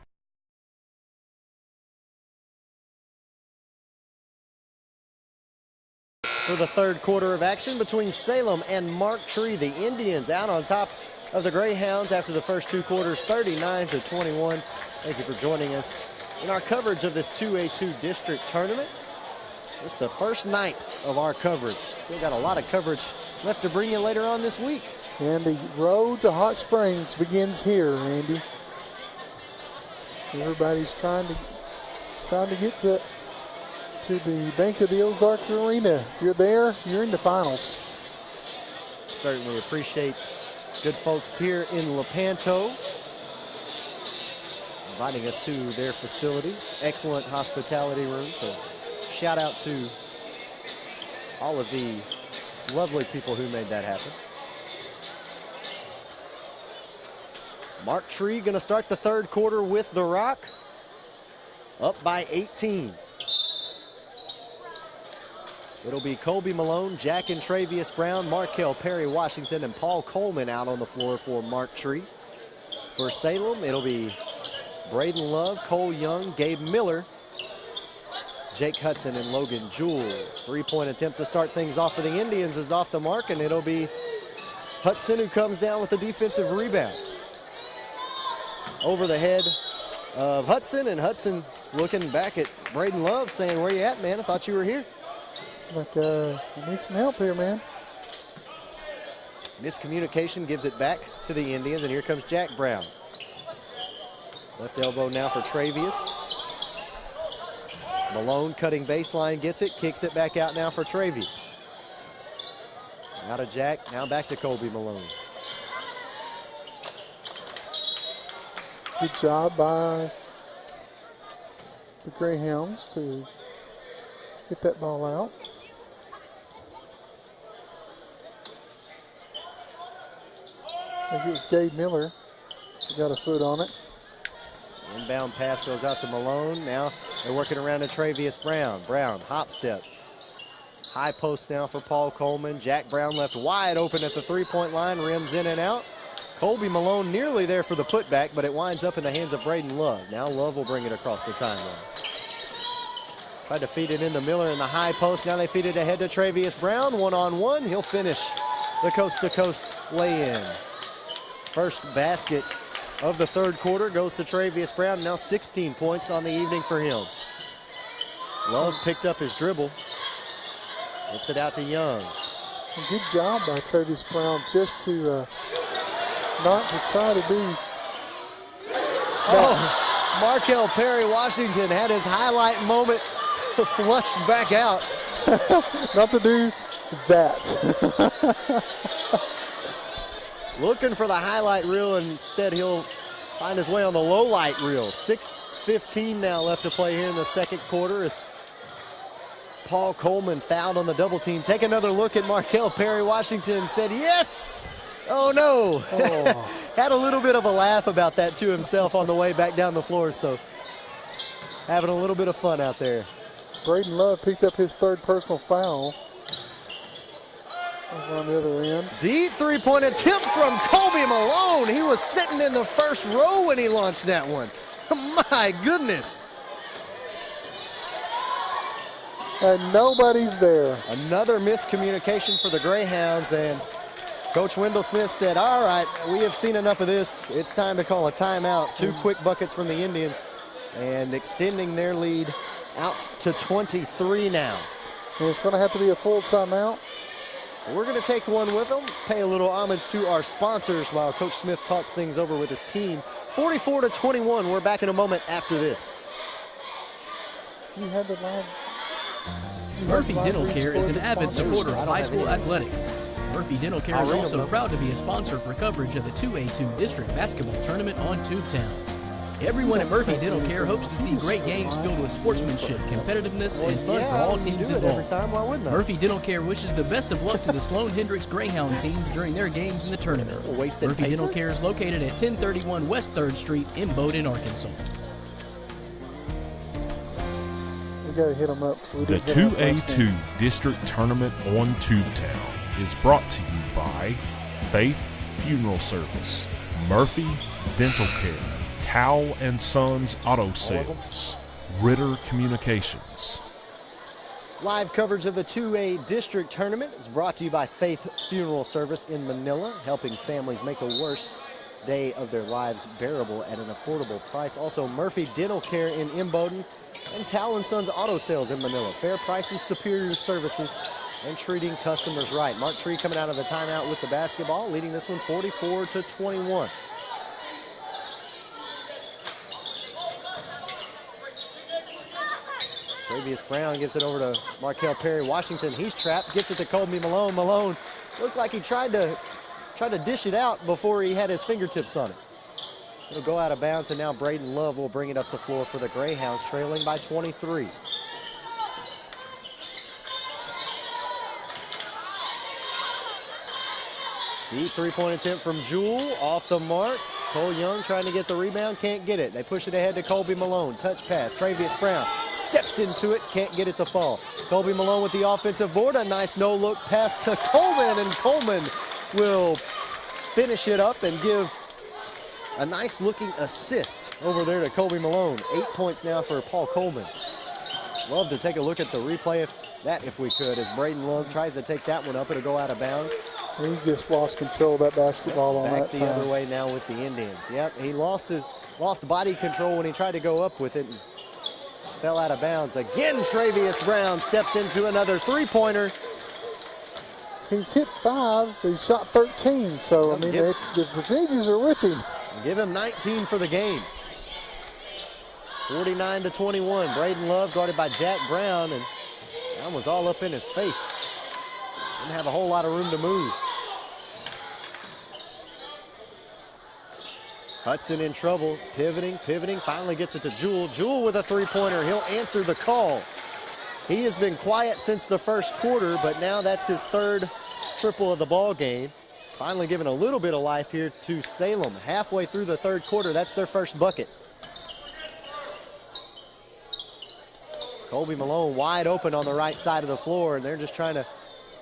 [SPEAKER 3] For the 3rd quarter of action between Salem and Mark Tree, the Indians out on top of the Greyhounds after the first 2 quarters, 39-21. Thank you for joining us in our coverage of this 2A2 District Tournament. It's the first night of our coverage. Still got a lot of coverage left to bring you later on this week.
[SPEAKER 2] And the road to Hot Springs begins here, Andy. Everybody's trying to get to the Bank of the Ozark Arena. If you're there, you're in the finals.
[SPEAKER 3] Certainly appreciate good folks here in Lepanto inviting us to their facilities. Excellent hospitality room. So shout out to all of the lovely people who made that happen. Mark Tree going to start the 3rd quarter with the rock. Up by 18. It'll be Colby Malone, Jack and Travius Brown, Markel Perry Washington, and Paul Coleman out on the floor for Mark Tree. For Salem, it'll be Braden Love, Cole Young, Gabe Miller, Jake Hudson, and Logan Jewell. 3-point attempt to start things off for the Indians is off the mark, and it'll be Hudson who comes down with the defensive rebound. Over the head of Hudson, and Hudson's looking back at Braden Love saying, "Where you at, man? I thought you were here."
[SPEAKER 2] Like, I need some help here, man.
[SPEAKER 3] Miscommunication gives it back to the Indians, and here comes Jack Brown. Left elbow now for Travius. Malone cutting baseline, gets it, kicks it back out now for Travius. Out of Jack, now back to Colby Malone.
[SPEAKER 2] Good job by the Greyhounds to get that ball out. I think it was Gabe Miller who got a foot on it.
[SPEAKER 3] Inbound pass goes out to Malone. Now they're working around to Travius Brown. Brown, hop step. High post now for Paul Coleman. Jack Brown left wide open at the 3-point line, rims in and out. Colby Malone nearly there for the putback, but it winds up in the hands of Braden Love. Now Love will bring it across the timeline. Tried to feed it into Miller in the high post. Now they feed it ahead to Travius Brown. One-on-one. He'll finish the coast-to-coast lay-in. First basket of the 3rd quarter goes to Travius Brown. Now 16 points on the evening for him. Love picked up his dribble. Gets it out to Young.
[SPEAKER 2] A good job by Travius Brown just to not to try to do
[SPEAKER 3] that. Markel Perry Washington had his highlight moment flushed back out.
[SPEAKER 2] Not to do that.
[SPEAKER 3] Looking for the highlight reel, and instead he'll find his way on the low light reel. 6:15 now left to play here in the 2nd quarter as Paul Coleman fouled on the double team. Take another look at Markel Perry Washington, said yes. Oh no. Oh. Had a little bit of a laugh about that to himself on the way back down the floor, so having a little bit of fun out there.
[SPEAKER 2] Braden Love picked up his 3rd personal foul. On the other end.
[SPEAKER 3] Deep 3-point attempt from Colby Malone. He was sitting in the first row when he launched that one. My goodness.
[SPEAKER 2] And nobody's there.
[SPEAKER 3] Another miscommunication for the Greyhounds, and Coach Wendell Smith said, all right, we have seen enough of this. It's time to call a timeout. 2 quick buckets from the Indians. and extending their lead out to 23 now.
[SPEAKER 2] And it's going to have to be a full timeout.
[SPEAKER 3] So we're going to take one with them, pay a little homage to our sponsors while Coach Smith talks things over with his team. 44-21. We're back in a moment after this.
[SPEAKER 2] You had the line.
[SPEAKER 4] Murphy Dental Care is an avid supporter of high school athletics. Murphy Dental Care is also proud to be a sponsor for coverage of the 2A2 District Basketball Tournament on Tubetown. Everyone at Murphy Dental Care hopes to see great games filled with sportsmanship, competitiveness, and fun for all teams involved. Murphy Dental Care wishes the best of luck to the Sloan Hendricks Greyhound teams during their games in the tournament. Murphy Dental Care is located at 1031 West 3rd Street in Bowdoin, Arkansas.
[SPEAKER 2] We got to hit them up. So
[SPEAKER 1] the 2A2 District Tournament on Tubetown is brought to you by Faith Funeral Service, Murphy Dental Care, Towle and Sons Auto Sales, Ritter Communications.
[SPEAKER 3] Live coverage of the 2A District Tournament is brought to you by Faith Funeral Service in Manila, helping families make the worst day of their lives bearable at an affordable price. Also, Murphy Dental Care in Imboden and Towle and Sons Auto Sales in Manila. Fair prices, superior services, and treating customers right. Mark Tree coming out of the timeout with the basketball, leading this one 44-21. Travius Brown gives it over to Markel Perry Washington. He's trapped, gets it to Colby Malone. Malone looked like he tried to dish it out before he had his fingertips on it. It'll go out of bounds, and now Braden Love will bring it up the floor for the Greyhounds, trailing by 23. Deep three-point attempt from Jewell, off the mark. Cole Young trying to get the rebound, can't get it. They push it ahead to Colby Malone. Touch pass, Travius Brown steps into it, can't get it to fall. Colby Malone with the offensive board, a nice no-look pass to Coleman, and Coleman will finish it up and give a nice-looking assist over there to Colby Malone. 8 points now for Paul Coleman. Love to take a look at the replay of that if we could, as Braden Love tries to take that one up. It'll go out of bounds.
[SPEAKER 2] He just lost control of that basketball on that
[SPEAKER 3] Back the other way now with the Indians. Yep, he lost body control when he tried to go up with it and fell out of bounds. Again, Travius Brown steps into another three-pointer.
[SPEAKER 2] He's hit 5, but he's shot 13, so I mean, the percentages are with him.
[SPEAKER 3] Give him 19 for the game. 49-21. Braden Love guarded by Jack Brown, and that was all up in his face. Didn't have a whole lot of room to move. Hudson in trouble, pivoting, finally gets it to Jewell. Jewell with a three-pointer, he'll answer the call. He has been quiet since the first quarter, but now that's his third triple of the ball game. Finally giving a little bit of life here to Salem. Halfway through the third quarter, that's their first bucket. Colby Malone wide open on the right side of the floor, and they're just trying to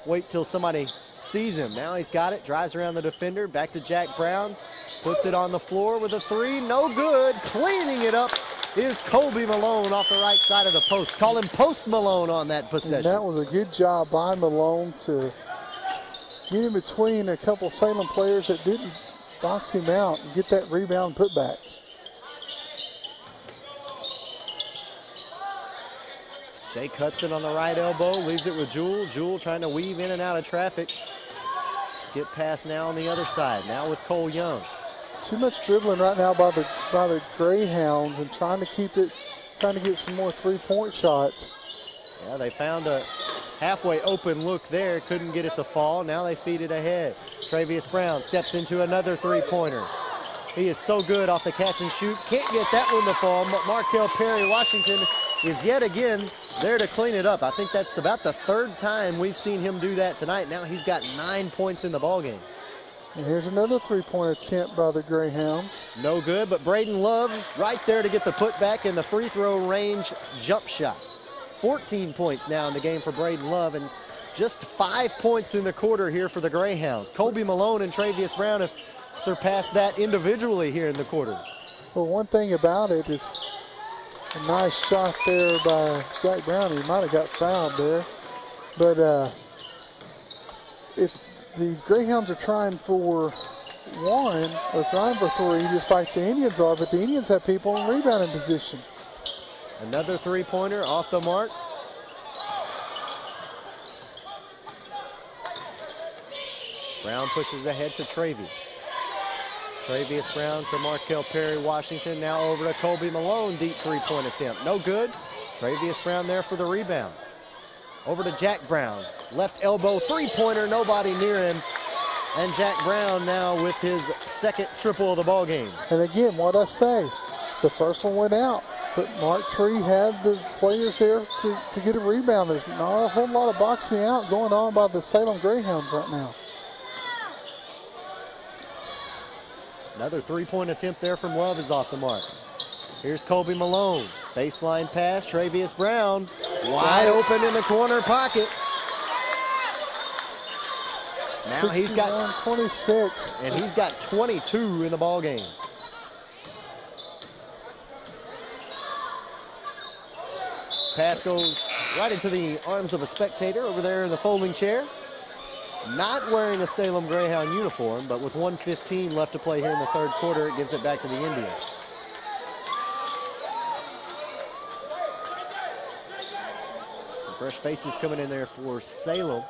[SPEAKER 3] wait till somebody sees him. Now he's got it, drives around the defender, back to Jack Brown, puts it on the floor with a three, no good. Cleaning it up is Colby Malone off the right side of the post. Call him Post Malone on that possession.
[SPEAKER 2] And that was a good job by Malone to get in between a couple Salem players that didn't box him out and get that rebound put back.
[SPEAKER 3] Jake Hudson on the right elbow, leaves it with Jewell. Jewell trying to weave in and out of traffic. Skip pass now on the other side, now with Cole Young.
[SPEAKER 2] Too much dribbling right now by the Greyhounds and trying to get some more three-point shots.
[SPEAKER 3] Yeah, they found a halfway open look there, couldn't get it to fall. Now they feed it ahead. Travius Brown steps into another three-pointer. He is so good off the catch and shoot. Can't get that one to fall. Markel Perry Washington is yet again there to clean it up. I think that's about the third time we've seen him do that tonight. Now he's got 9 points in the ballgame.
[SPEAKER 2] And here's another three-point attempt by the Greyhounds.
[SPEAKER 3] No good, but Braden Love right there to get the putback in the free throw range jump shot. 14 points now in the game for Braden Love, and just 5 points in the quarter here for the Greyhounds. Colby Malone and Travius Brown have surpassed that individually here in the quarter.
[SPEAKER 2] Well, one thing about it is a nice shot there by Jack Brown. He might have got fouled there. But if the Greyhounds are trying for one or trying for three, just like the Indians are, but the Indians have people in rebounding position.
[SPEAKER 3] Another three-pointer off the mark. Brown pushes ahead to Travius. Travius Brown to Markel Perry Washington. Now over to Colby Malone. Deep three-point attempt. No good. Travius Brown there for the rebound. Over to Jack Brown. Left elbow three-pointer. Nobody near him. And Jack Brown now with his second triple of the ball game.
[SPEAKER 2] And again, what I say, the first one went out, but Mark Tree had the players there to get a rebound. There's not a whole lot of boxing out going on by the Salem Greyhounds right now.
[SPEAKER 3] Another three-point attempt there from Love is off the mark. Here's Colby Malone. Baseline pass, Travius Brown. Wide open in the corner pocket. Now he's got
[SPEAKER 2] 26.
[SPEAKER 3] And he's got 22 in the ball game. Pass goes right into the arms of a spectator over there in the folding chair. Not wearing a Salem Greyhound uniform, but with 1:15 left to play here in the third quarter, it gives it back to the Indians. Some fresh faces coming in there for Salem.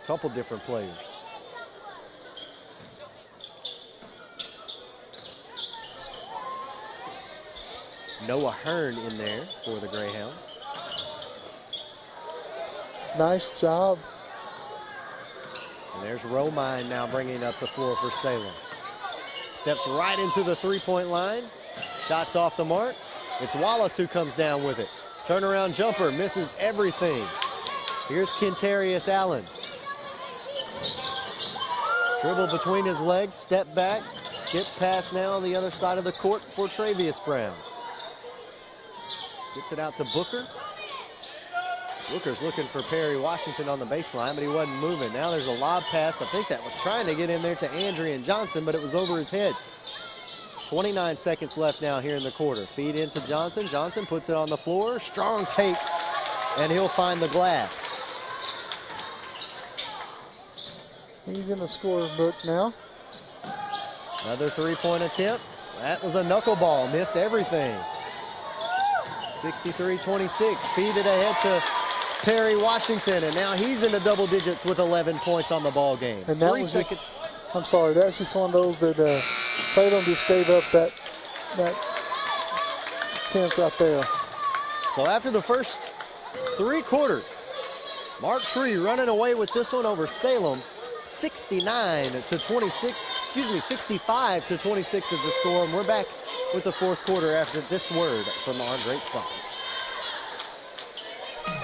[SPEAKER 3] A couple different players. Noah Hearn in there for the Greyhounds.
[SPEAKER 2] Nice job.
[SPEAKER 3] And there's Romine now bringing up the floor for Salem. Steps right into the three-point line. Shots off the mark. It's Wallace who comes down with it. Turnaround jumper, misses everything. Here's Kentarius Allen. Dribble between his legs, step back, skip pass now on the other side of the court for Travius Brown. Gets it out to Booker. Booker's looking for Perry Washington on the baseline, but he wasn't moving. Now there's a lob pass. I think that was trying to get in there to Andrian Johnson, but it was over his head. 29 seconds left now here in the quarter. Feed into Johnson. Johnson puts it on the floor. Strong take, and he'll find the glass.
[SPEAKER 2] He's in the scorer's book now.
[SPEAKER 3] Another three-point attempt. That was a knuckleball. Missed everything. 63-26. Feed it ahead to Perry Washington, and now he's into double digits with 11 points on the ball game.
[SPEAKER 2] And that
[SPEAKER 3] 3
[SPEAKER 2] was
[SPEAKER 3] seconds.
[SPEAKER 2] Just, I'm sorry, that's just one of those that Salem just gave up that attempt right there.
[SPEAKER 3] So after the first 3 quarters, Mark Tree running away with this one over Salem. 65 to 26 is the score, and we're back with the fourth quarter after this word from our great sponsors.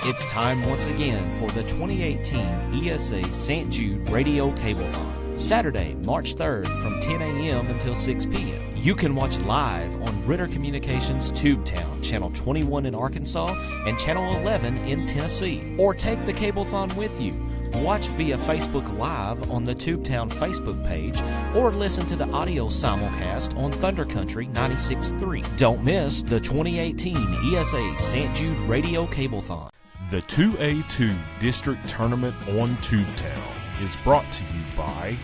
[SPEAKER 19] It's time once again for the 2018 ESA St. Jude Radio Cablethon. Saturday, March 3rd from 10 a.m. until 6 p.m. You can watch live on Ritter Communications Tubetown, Channel 21 in Arkansas and Channel 11 in Tennessee. Or take the Cablethon with you. Watch via Facebook Live on the Tubetown Facebook page or listen to the audio simulcast on Thunder Country 96.3. Don't miss the 2018 ESA St. Jude Radio Cablethon.
[SPEAKER 1] The 2A2 District Tournament on Tubetown is brought to you by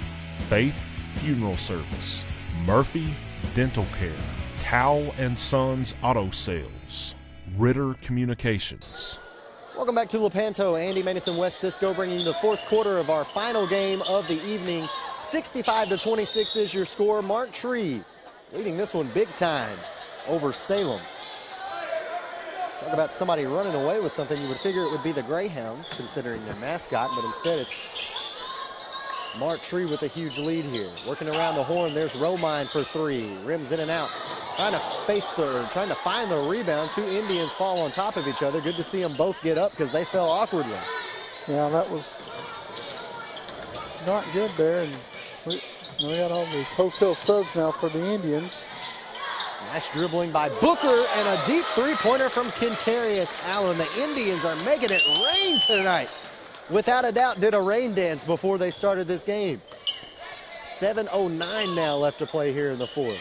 [SPEAKER 1] Faith Funeral Service, Murphy Dental Care, Towle & Sons Auto Sales, Ritter Communications.
[SPEAKER 3] Welcome back to Lepanto. Andy Manis, West Cisco bringing you the fourth quarter of our final game of the evening. 65 to 26 is your score. Mark Tree leading this one big time over Salem. Talk about somebody running away with something. You would figure it would be the Greyhounds, considering their mascot, but instead it's Mark Tree with a huge lead here. Working around the horn, there's Romine for 3. Rims in and out. Trying to find the rebound. 2 Indians fall on top of each other. Good to see them both get up because they fell awkwardly.
[SPEAKER 2] Yeah, that was not good there. And we got all these wholesale subs now for the Indians.
[SPEAKER 3] Nice dribbling by Booker and a deep three-pointer from Kentarius Allen. The Indians are making it rain tonight. Without a doubt, did a rain dance before they started this game. 7:09 now left to play here in the fourth.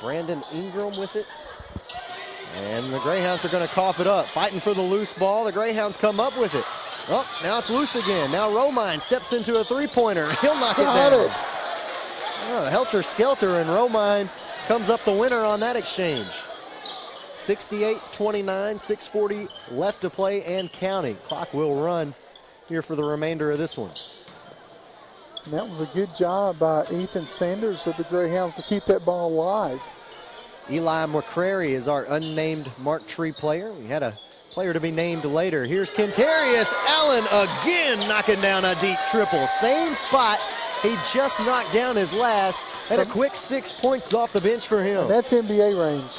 [SPEAKER 3] Brandon Ingram with it. And the Greyhounds are going to cough it up. Fighting for the loose ball. The Greyhounds come up with it. Oh, now it's loose again. Now Romine steps into a three-pointer. He'll knock it down. Oh, helter-skelter, and Romine comes up the winner on that exchange. 68-29, 6:40 left to play and counting. Clock will run here for the remainder of this one.
[SPEAKER 2] And that was a good job by Ethan Sanders of the Greyhounds to keep that ball alive.
[SPEAKER 3] Eli Mccreary is our unnamed Mark Tree player. We had a player to be named later. Here's Kentarius Allen again knocking down a deep triple. Same spot. He just knocked down his last. Had a quick 6 points off the bench for him.
[SPEAKER 2] And that's NBA range.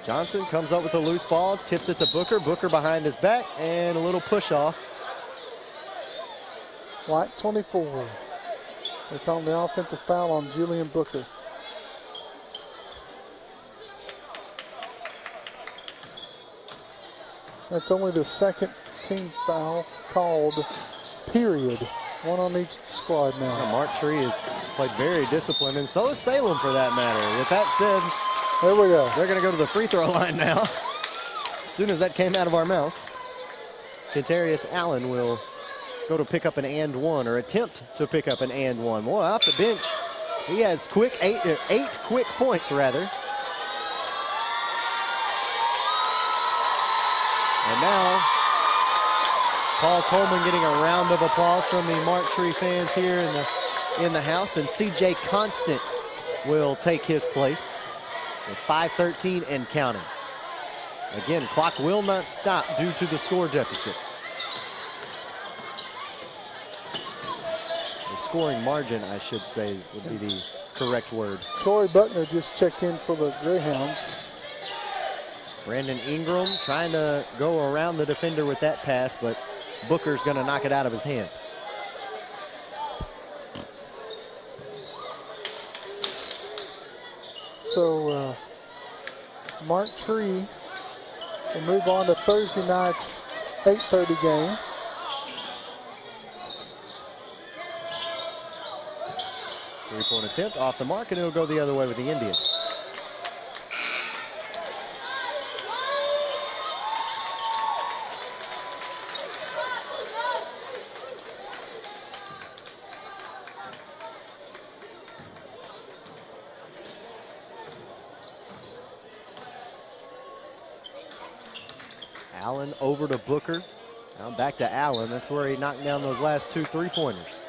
[SPEAKER 3] Johnson comes up with a loose ball, tips it to Booker. Booker behind his back, and a little push off.
[SPEAKER 2] White 24. They're calling the offensive foul on Julian Booker. That's only the second team foul called, period. One on each squad now.
[SPEAKER 3] Yeah, Mark Tree has played very disciplined, and so is Salem for that matter. With that said,
[SPEAKER 2] there we go.
[SPEAKER 3] They're going to go to the free throw line now. As soon as that came out of our mouths, Kentarius Allen will go to pick up an and one, or attempt to pick up an and one. Boy, off the bench, he has eight quick points rather. And now, Paul Coleman getting a round of applause from the Mark Tree fans here in the house, and C.J. Constant will take his place with 5:13 and counting. Again, clock will not stop due to the score deficit. The scoring margin, I should say, would be the correct word.
[SPEAKER 2] Corey Buckner just checked in for the Greyhounds.
[SPEAKER 3] Brandon Ingram trying to go around the defender with that pass, but Booker's going to knock it out of his hands.
[SPEAKER 2] So Mark Tree will move on to Thursday night's 8:30 game.
[SPEAKER 3] Three-point attempt off the mark, and it'll go the other way with the Indians. Allen over to Booker. Now back to Allen. That's where he knocked down those last 2 3-pointers.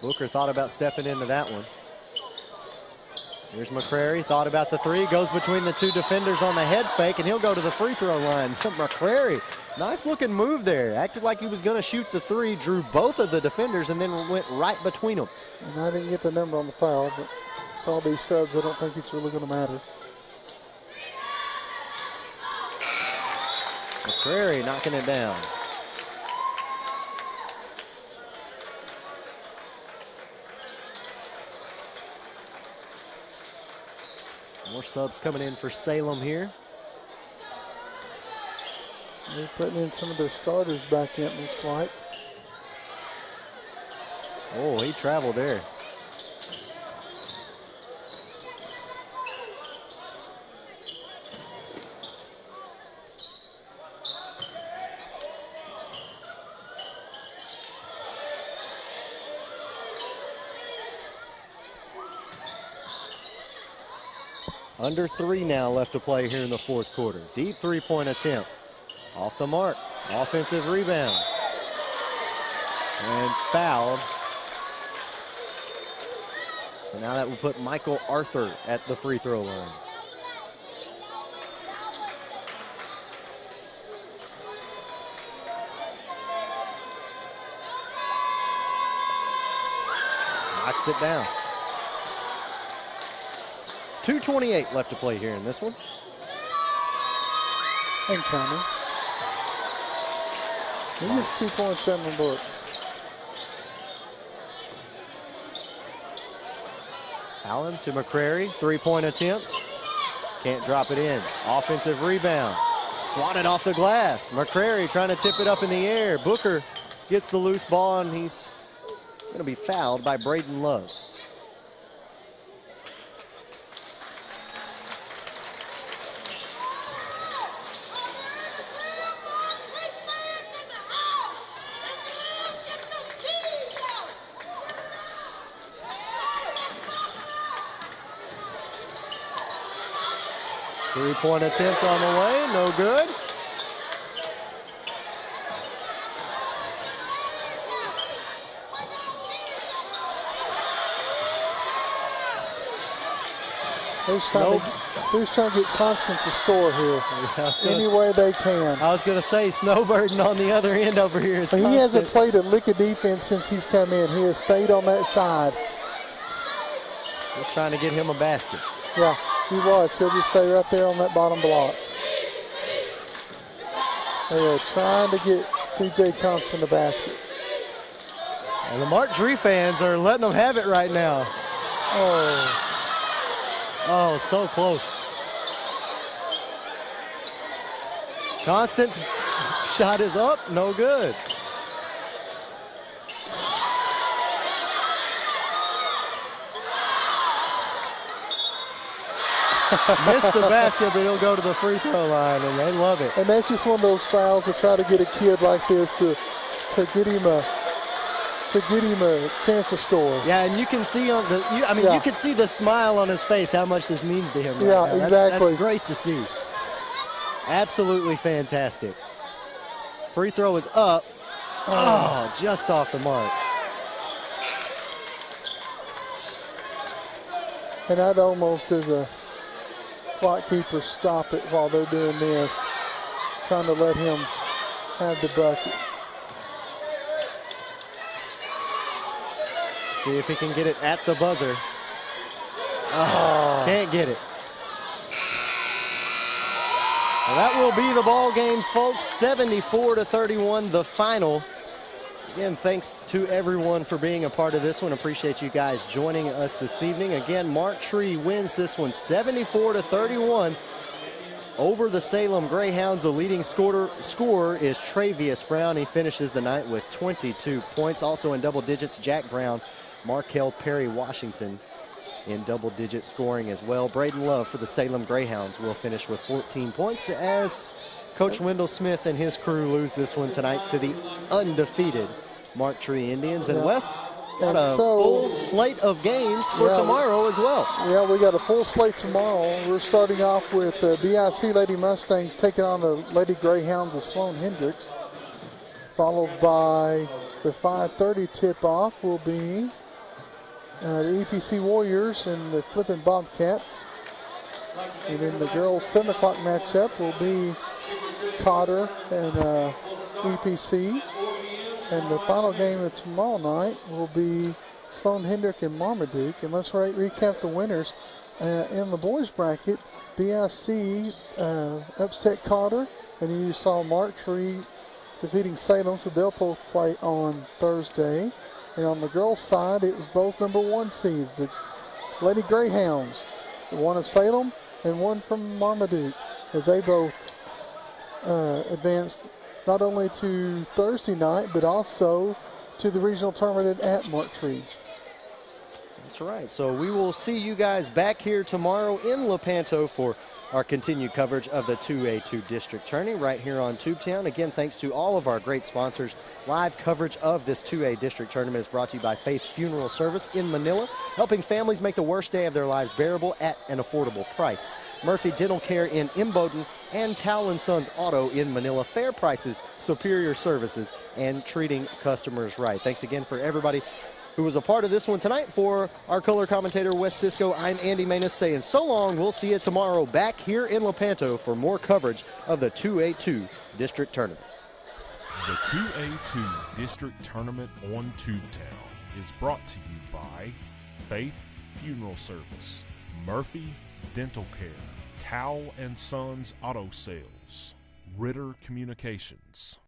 [SPEAKER 3] Booker thought about stepping into that one. Here's Mccreary, thought about the three, goes between the two defenders on the head fake, and he'll go to the free throw line. Mccreary, nice looking move there. Acted like he was going to shoot the three, drew both of the defenders, and then went right between them.
[SPEAKER 2] And I didn't get the number on the foul, but with all these subs, I don't think it's really going to matter.
[SPEAKER 3] Mccreary knocking it down. More subs coming in for Salem here.
[SPEAKER 2] They're putting in some of their starters back in, it looks like.
[SPEAKER 3] Oh, he traveled there. Under 3 now left to play here in the fourth quarter. Deep three-point attempt. Off the mark. Offensive rebound. And fouled. So now that will put Michael Arthur at the free throw line. Knocks it down. 2:28 left to play here in this one.
[SPEAKER 2] And counting. He gets 2.7 books.
[SPEAKER 3] Allen to Mccreary, three-point attempt. Can't drop it in. Offensive rebound. Swatted off the glass. Mccreary trying to tip it up in the air. Booker gets the loose ball, and he's going to be fouled by Braden Love. Three-point attempt on the way, no good.
[SPEAKER 2] Who's trying to get Constant to score here any way they can.
[SPEAKER 3] I was going to say, Snowburden on the other end over here is Constant.
[SPEAKER 2] He hasn't played a lick of defense since he's come in. He has stayed on that side.
[SPEAKER 3] Just trying to get him a basket.
[SPEAKER 2] Yeah, you watch. He'll just stay right there on that bottom block. They are trying to get C.J. Constant a basket.
[SPEAKER 3] And the Martree fans are letting them have it right now. Oh, so close. Constant's shot is up, no good. Missed the basket, but he'll go to the free throw line, and they love it.
[SPEAKER 2] And that's just one of those fouls to try to get a kid like this to get him a chance to score.
[SPEAKER 3] Yeah, and you can see on the you can see the smile on his face how much this means to him right
[SPEAKER 2] now.
[SPEAKER 3] That's
[SPEAKER 2] Exactly.
[SPEAKER 3] great to see. Absolutely fantastic. Free throw is up. Oh, just off the mark.
[SPEAKER 2] And that almost is a clock keeper stop it while they're doing this, trying to let him have the bucket.
[SPEAKER 3] See if he can get it at the buzzer. Oh, can't get it. Well, that will be the ball game, folks. 74-31, the final. Again, thanks to everyone for being a part of this one. Appreciate you guys joining us this evening. Again, Martree wins this one 74-31 over the Salem Greyhounds. The leading scorer is Travius Brown. He finishes the night with 22 points. Also in double digits, Jack Brown, Markel Perry Washington in double-digit scoring as well. Braden Love for the Salem Greyhounds will finish with 14 points as Coach Wendell Smith and his crew lose this one tonight to the undefeated Martree Indians. And Wes got a full slate of games for tomorrow as well.
[SPEAKER 2] Yeah, we got a full slate tomorrow. We're starting off with the BIC Lady Mustangs taking on the Lady Greyhounds of Sloan Hendricks, followed by the 5:30 tip-off will be the EPC Warriors and the Flippin' Bobcats. And then the girls' 7 o'clock matchup will be Cotter and EPC. And the final game of tomorrow night will be Sloan Hendrick and Marmaduke. And let's recap the winners. In the boys bracket, BIC upset Cotter. And you saw Martree defeating Salem, so they'll both play on Thursday. And on the girls' side, it was both number 1 seeds, the Lady Greyhounds, one of Salem and one from Marmaduke, as they both advanced not only to Thursday night, but also to the regional tournament at Martree.
[SPEAKER 3] That's right. So we will see you guys back here tomorrow in Lepanto for our continued coverage of the 2A2 District Tourney right here on Tubetown. Again, thanks to all of our great sponsors. Live coverage of this 2A District Tournament is brought to you by Faith Funeral Service in Manila, helping families make the worst day of their lives bearable at an affordable price. Murphy Dental Care in Imboden and Towel & Sons Auto in Manila. Fair prices, superior services, and treating customers right. Thanks again for everybody who was a part of this one tonight. For our color commentator, Wes Cisco, I'm Andy Maness saying so long. We'll see you tomorrow back here in Lepanto for more coverage of the 2A2 District Tournament.
[SPEAKER 1] The 2A2 District Tournament on Tubetown is brought to you by Faith Funeral Service, Murphy Dental Care, Towel & Sons Auto Sales, Ritter Communications.